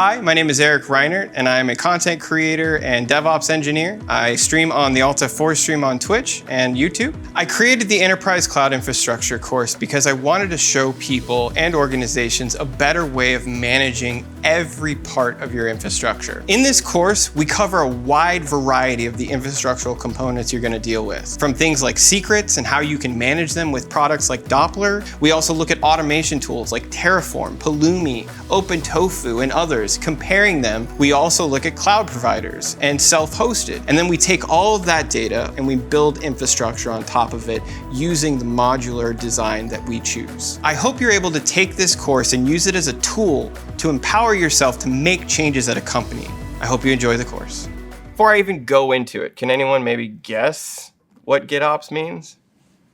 Hi, my name is Erik Reinert, and I'm a content creator and DevOps engineer. I stream on the Alta 4 stream on Twitch and YouTube. I created the Enterprise Cloud Infrastructure course because I wanted to show people and organizations a better way of managing every part of your infrastructure. In this course, we cover a wide variety of the infrastructural components you're going to deal with, from things like secrets and how you can manage them with products like Doppler. We also look at automation tools like Terraform, Pulumi, OpenTofu, and others. Comparing them, we also look at cloud providers and self-hosted. And then we take all of that data and we build infrastructure on top of it using the modular design that we choose. I hope you're able to take this course and use it as a tool to empower yourself to make changes at a company. I hope you enjoy the course. Before I even go into it, can anyone maybe guess what GitOps means?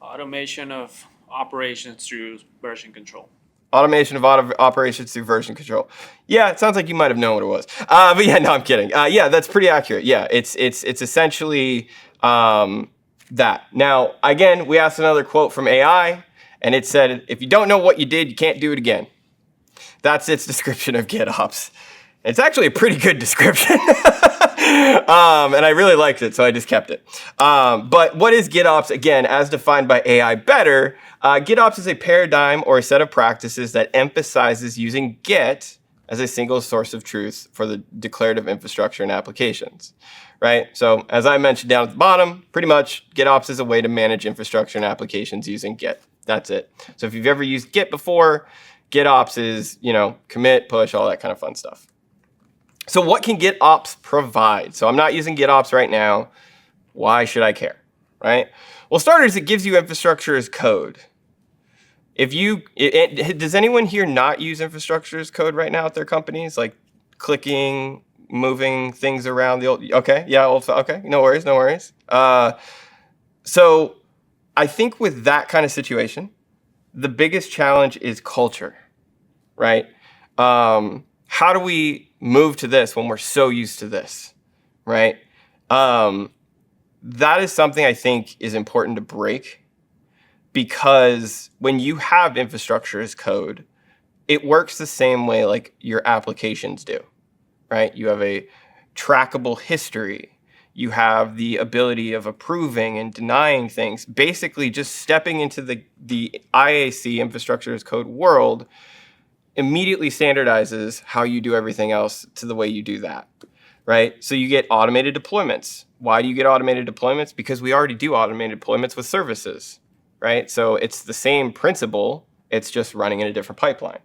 Automation of operations through version control. Automation of operations through version control. Yeah, it sounds like you might have known what it was. But yeah, no, I'm kidding. Yeah, that's pretty accurate. Yeah, it's essentially that. Now, again, we asked another quote from AI, and it said, if you don't know what you did, you can't do it again. That's its description of GitOps. It's actually a pretty good description. And I really liked it, so I just kept it. But what is GitOps? Again, as defined by AI better, GitOps is a paradigm or a set of practices that emphasizes using Git as a single source of truth for the declarative infrastructure and applications, right? So as I mentioned down at the bottom, pretty much GitOps is a way to manage infrastructure and applications using Git. That's it. So if you've ever used Git before, GitOps is, commit, push, all that kind of fun stuff. So what can GitOps provide? So I'm not using GitOps right now. Why should I care, right? Well, starters, it gives you infrastructure as code. Does anyone here not use infrastructure as code right now at their companies? Like clicking, moving things around okay, yeah, okay, no worries. So I think with that kind of situation, the biggest challenge is culture, right? How do we move to this when we're so used to this, right? That is something I think is important to break, because when you have infrastructure as code, it works the same way like your applications do, right? You have a trackable history. You have the ability of approving and denying things. Basically, just stepping into the IAC, infrastructure as code world, immediately standardizes how you do everything else to the way you do that, right? So you get automated deployments. Why do you get automated deployments? Because we already do automated deployments with services, right? So it's the same principle, it's just running in a different pipeline,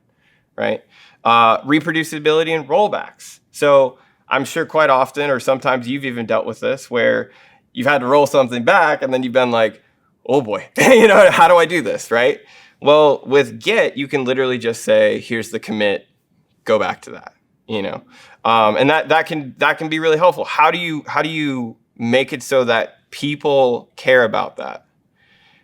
right? Reproducibility and rollbacks. So I'm sure quite often, or sometimes you've even dealt with this, where you've had to roll something back and then you've been like, oh boy, how do I do this, right? Well, with Git, you can literally just say, here's the commit, go back to that, and that can be really helpful. How do you make it so that people care about that,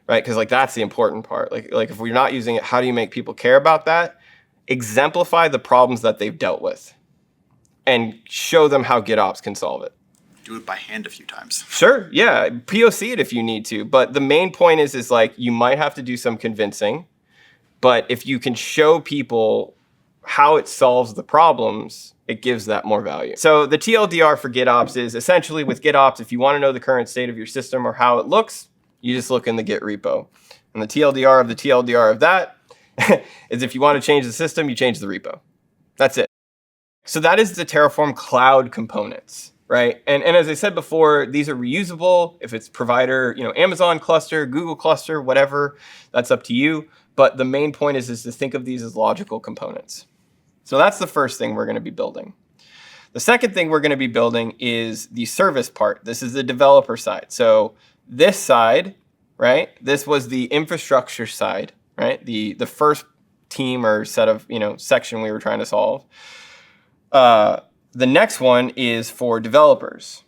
right? Because that's the important part. Like if we're not using it, how do you make people care about that? Exemplify the problems that they've dealt with and show them how GitOps can solve it. Do it by hand a few times. Sure, yeah, POC it if you need to. But the main point is like you might have to do some convincing, but if you can show people how it solves the problems, it gives that more value. So the TLDR for GitOps is essentially with GitOps, if you want to know the current state of your system or how it looks, you just look in the Git repo. And the TLDR of the TLDR of that is if you want to change the system, you change the repo. That's it. So that is the Terraform cloud components. Right. And as I said before, these are reusable. If it's provider, Amazon cluster, Google cluster, whatever, that's up to you. But the main point is to think of these as logical components. So that's the first thing we're going to be building. The second thing we're going to be building is the service part. This is the developer side. So this side, right, this was the infrastructure side, right, the first team or set of, section we were trying to solve. The next one is for developers.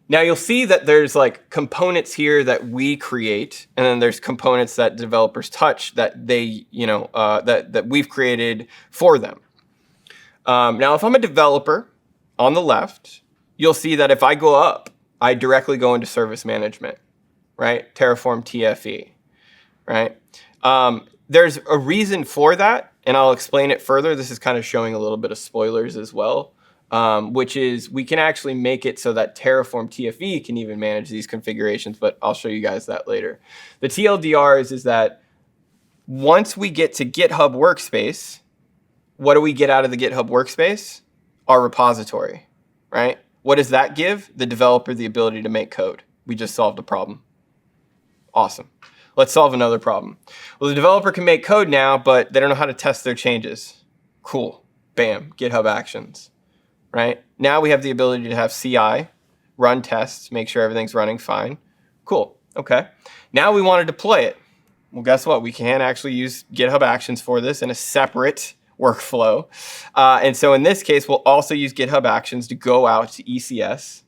Now you'll see that there's like components here that we create, and then there's components that developers touch that they, that we've created for them. Now, if I'm a developer on the left, you'll see that if I go up, I directly go into service management, right? Terraform TFE, right? There's a reason for that. and I'll explain it further. This is kind of showing a little bit of spoilers as well, which is we can actually make it so that Terraform TFE can even manage these configurations, but I'll show you guys that later. The TLDR is that once we get to GitHub Workspace, what do we get out of the GitHub Workspace? Our repository, right? What does that give? The developer the ability to make code. We just solved a problem. Awesome. Let's solve another problem. Well, the developer can make code now, but they don't know how to test their changes. Cool. Bam. GitHub Actions, right? Now we have the ability to have CI, run tests, make sure everything's running fine. Cool. Okay. Now we want to deploy it. Well, guess what? We can actually use GitHub Actions for this in a separate workflow. And so in this case, we'll also use GitHub Actions to go out to ECS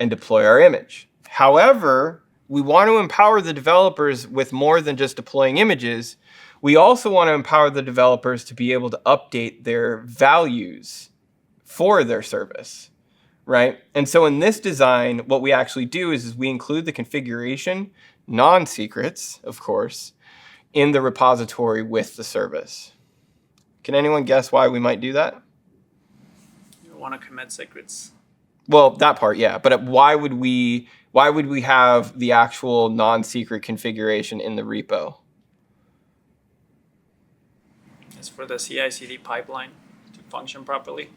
and deploy our image. However, we want to empower the developers with more than just deploying images. We also want to empower the developers to be able to update their values for their service, right? And so in this design, what we actually do is we include the configuration, non-secrets, of course, in the repository with the service. Can anyone guess why we might do that? You want to commit secrets. Well, that part, yeah. But why would we have the actual non-secret configuration in the repo? It's for the CI/CD pipeline to function properly.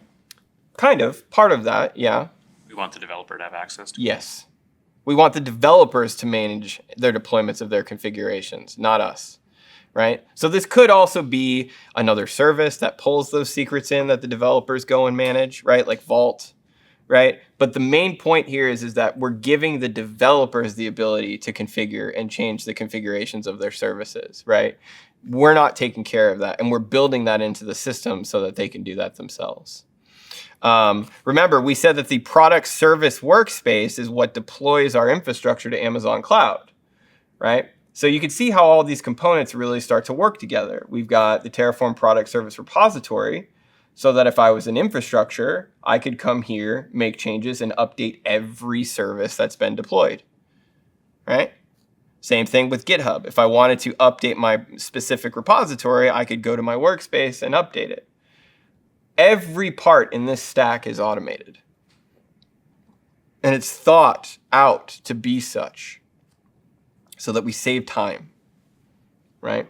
Kind of. Part of that, yeah. We want the developer to have access to it. Yes. We want the developers to manage their deployments of their configurations, not us, right? So this could also be another service that pulls those secrets in that the developers go and manage, right? Like Vault, right? But the main point here is that we're giving the developers the ability to configure and change the configurations of their services, right? We're not taking care of that, and we're building that into the system so that they can do that themselves. Remember, we said that the product service workspace is what deploys our infrastructure to Amazon Cloud, right? So you can see how all these components really start to work together. We've got the Terraform product service repository, so that if I was an infrastructure, I could come here, make changes, and update every service that's been deployed, right? Same thing with GitHub. If I wanted to update my specific repository, I could go to my workspace and update it. Every part in this stack is automated. And it's thought out to be such so that we save time, right?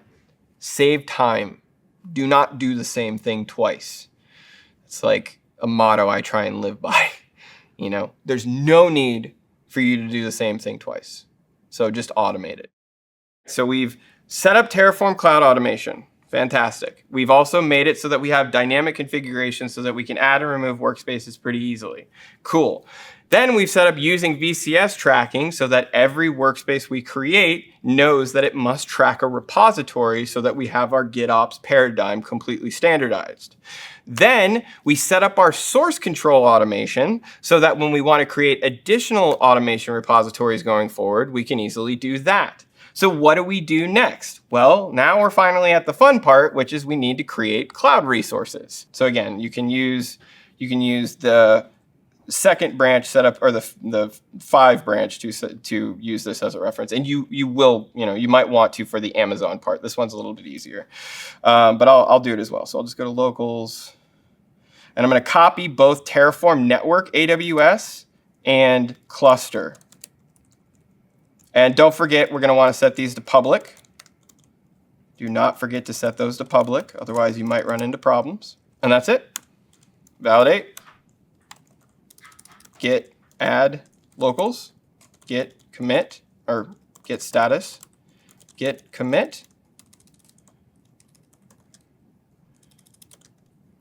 Save time. Do not do the same thing twice. It's like a motto I try and live by. You know, there's no need for you to do the same thing twice. So just automate it. So we've set up Terraform Cloud Automation. Fantastic. We've also made it so that we have dynamic configuration so that we can add and remove workspaces pretty easily. Cool. Then we've set up using VCS tracking so that every workspace we create knows that it must track a repository so that we have our GitOps paradigm completely standardized. Then we set up our source control automation so that when we want to create additional automation repositories going forward, we can easily do that. So what do we do next? Well, now we're finally at the fun part, which is we need to create cloud resources. So again, you can use the second branch setup or the 5 branch to use this as a reference, and you might want to for the Amazon part. This one's a little bit easier, but I'll do it as well. So I'll just go to locals, and I'm going to copy both Terraform Network AWS and cluster. And don't forget, we're going to want to set these to public. Do not forget to set those to public, otherwise you might run into problems. And that's it. Validate. Git add locals. Git commit, or git status. Git commit.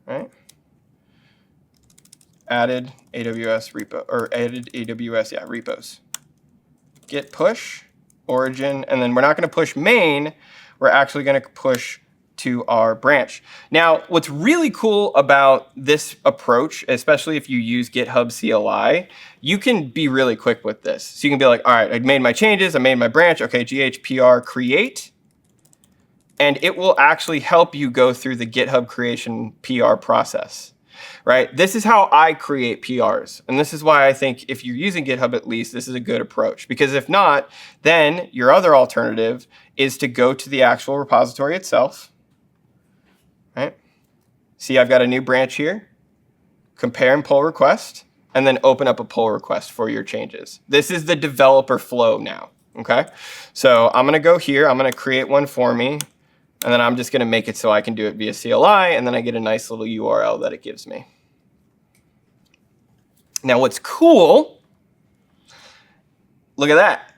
Right. Added AWS repo, or added AWS, yeah, repos. Git push, origin, and then we're not going to push main, we're actually going to push to our branch. Now, what's really cool about this approach, especially if you use GitHub CLI, you can be really quick with this. So you can be like, all right, I made my changes, I made my branch, okay, GHPR create, and it will actually help you go through the GitHub creation PR process. Right? This is how I create PRs. And this is why I think if you're using GitHub, at least, this is a good approach. Because if not, then your other alternative is to go to the actual repository itself. Right? See, I've got a new branch here. Compare and pull request, and then open up a pull request for your changes. This is the developer flow now, okay? So I'm gonna go here, I'm gonna create one for me, and then I'm just gonna make it so I can do it via CLI, and then I get a nice little URL that it gives me. Now what's cool, look at that.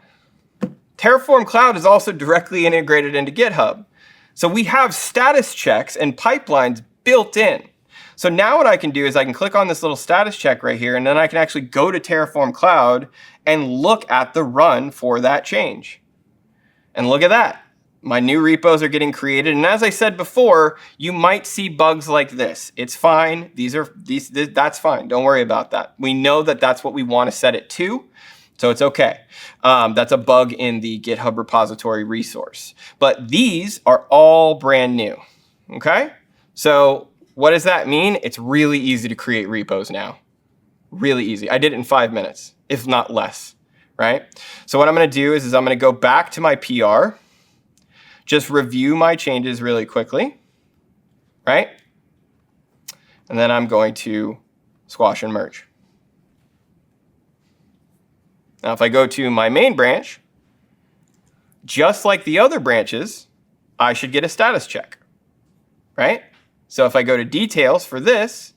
Terraform Cloud is also directly integrated into GitHub. So we have status checks and pipelines built in. So now what I can do is I can click on this little status check right here, and then I can actually go to Terraform Cloud and look at the run for that change. And look at that. My new repos are getting created. And as I said before, you might see bugs like this. It's fine. That's fine. Don't worry about that. We know that that's what we want to set it to. So it's okay. That's a bug in the GitHub repository resource. But these are all brand new. Okay? So what does that mean? It's really easy to create repos now. Really easy. I did it in 5 minutes, if not less, right? So what I'm going to do is I'm going to go back to my PR, just review my changes really quickly, right? And then I'm going to squash and merge. Now, if I go to my main branch, just like the other branches, I should get a status check, right? So if I go to details for this,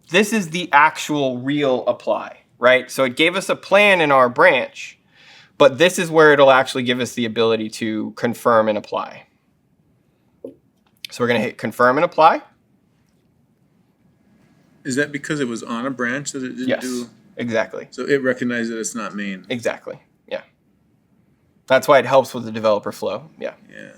this is the actual real apply, right? So it gave us a plan in our branch, but this is where it'll actually give us the ability to confirm and apply. So we're going to hit confirm and apply. Is that because it was on a branch that it didn't do? Yes, exactly. So it recognized that it's not main. Exactly, yeah. That's why it helps with the developer flow, yeah. Yeah.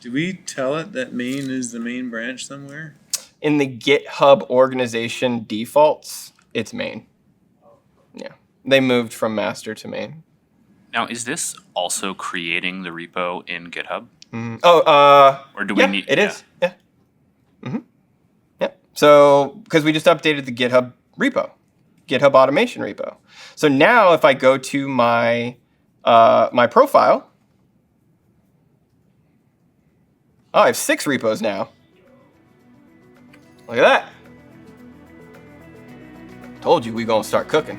Do we tell it that main is the main branch somewhere? In the GitHub organization defaults, it's main. Yeah, they moved from master to main. Now, is this also creating the repo in GitHub? Or do we need? It is. Yeah. Yeah. So because we just updated the GitHub repo, GitHub automation repo. So now if I go to my my profile, I have 6 repos now. Look at that. Told you we gonna start cooking.